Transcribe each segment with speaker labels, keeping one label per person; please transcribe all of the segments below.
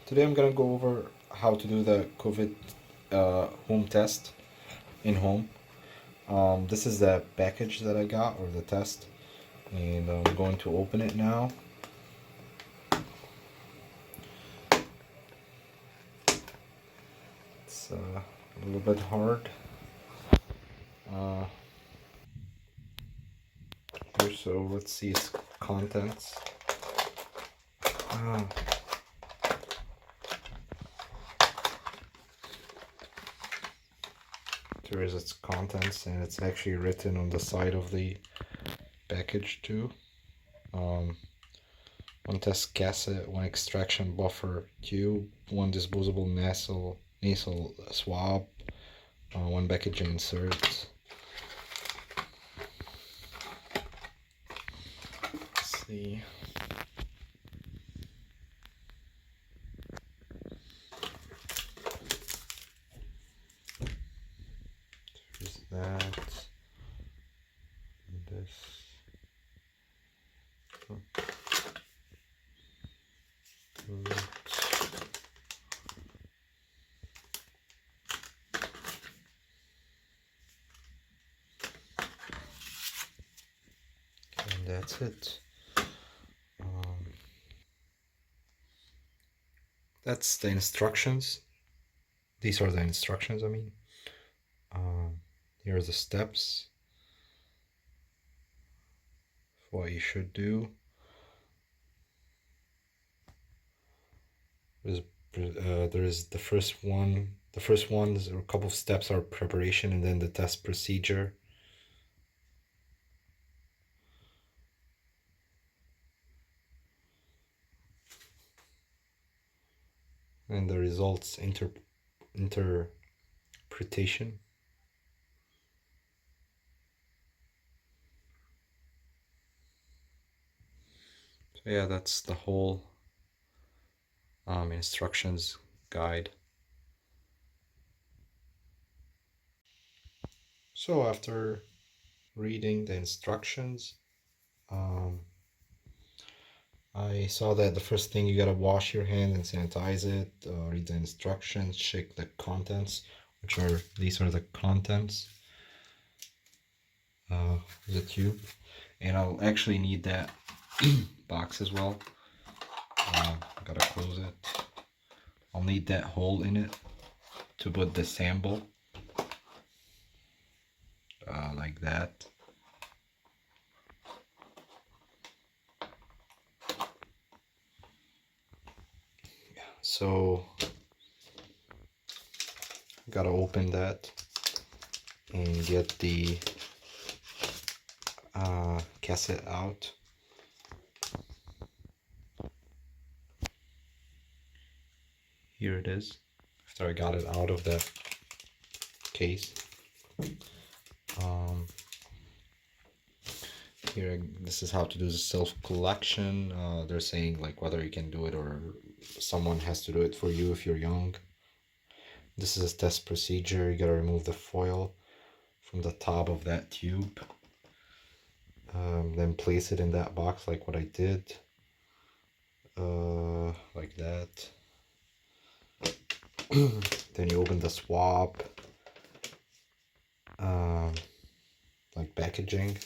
Speaker 1: Today I'm gonna go over how to do the COVID home test in home. This is the package that I got, or the test, and I'm going to open it now. It's a little bit hard. Uh, so let's see its contents. Uh, there is its contents, and it's actually written on the side of the package too. One test cassette, one extraction buffer tube, one disposable nasal swab, one packaging insert. Let's see. There's that. And this. And that's it. That's the instructions. These are the instructions, I mean. Here are the steps. What you should do. There is the first one. The first ones, or a couple of steps, are preparation, and then the test procedure. And the results interpretation. So yeah, that's the whole instructions guide. So after reading the instructions, I saw that the first thing, you gotta wash your hand and sanitize it, read the instructions, check the contents, these are the contents of the tube. And I'll actually need that box as well. Gotta close it. I'll need that hole in it to put the sample, like that. So gotta open that and get the cassette out. Here it is, after I got it out of the case. Here, this is how to do the self-collection. They're saying like whether you can do it or someone has to do it for you if you're young. This is a test procedure. You gotta remove the foil from the top of that tube. Then place it in that box like what I did. Like that. Then you open the swab, like packaging,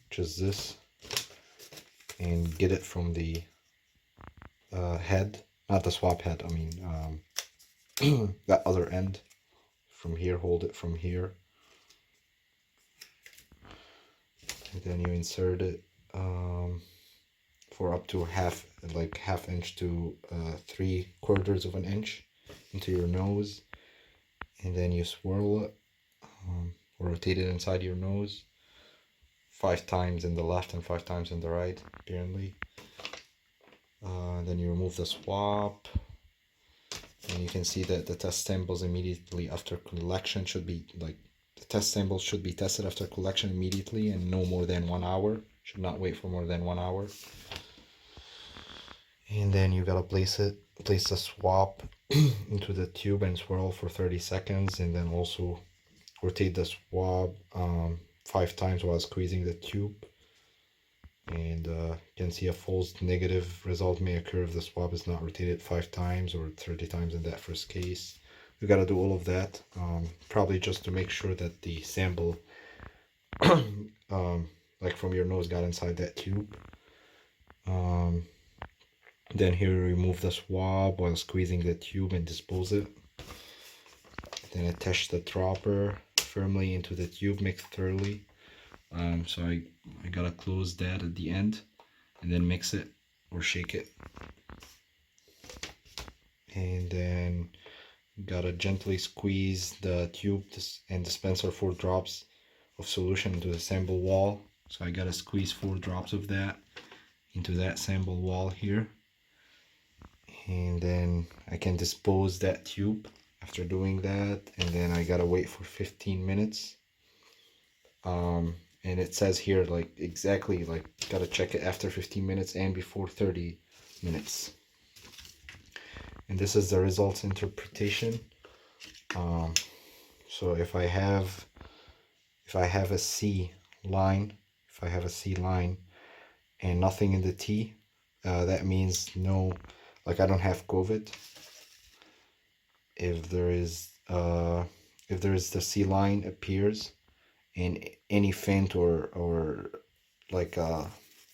Speaker 1: which is this, and get it from the head, not the swab head, I mean that other end from here. Hold it from here, and then you insert it for up to half inch to 3/4 of an inch into your nose, and then you swirl it, or rotate it inside your nose 5 times in the left and 5 times in the right, apparently. Then you remove the swab, and you can see that the test samples immediately after collection should be the test samples should be tested after collection immediately and no more than 1 hour. Should not wait for more than 1 hour. And then you gotta place the swab into the tube and swirl for 30 seconds, and then also rotate the swab 5 times while squeezing the tube. And you can see a false negative result may occur if the swab is not rotated 5 times or 30 times in that first case. We got to do all of that, probably just to make sure that the sample like from your nose got inside that tube. Then here remove the swab while squeezing the tube and dispose it. Then attach the dropper firmly into the tube, mix thoroughly. So I gotta close that at the end and then mix it or shake it. And then gotta gently squeeze the tube and dispenser 4 drops of solution into the sample wall. So I gotta squeeze 4 drops of that into that sample wall here. And then I can dispose that tube after doing that, and then I gotta wait for 15 minutes. And it says here like exactly like gotta check it after 15 minutes and before 30 minutes. And this is the results interpretation. So if I have a C line, and nothing in the T, that means no, like I don't have COVID. If there is the C line appears and any faint or like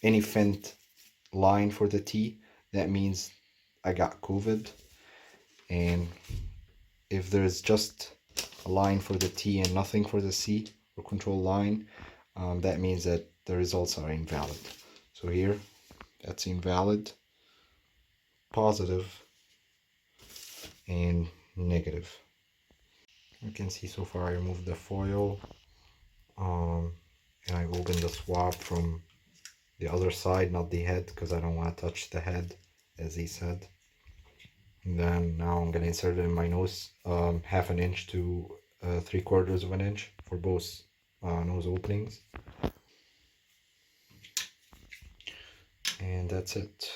Speaker 1: any faint line for the T, that means I got COVID. And if there's just a line for the T and nothing for the C or control line, that means that the results are invalid. So here, that's invalid, positive, and negative. You can see so far I removed the foil, and I opened the swab from the other side, not the head, because I don't want to touch the head, as he said. And then now I'm gonna insert it in my nose, 1/2 inch to 3/4 of an inch for both nose openings. And that's it.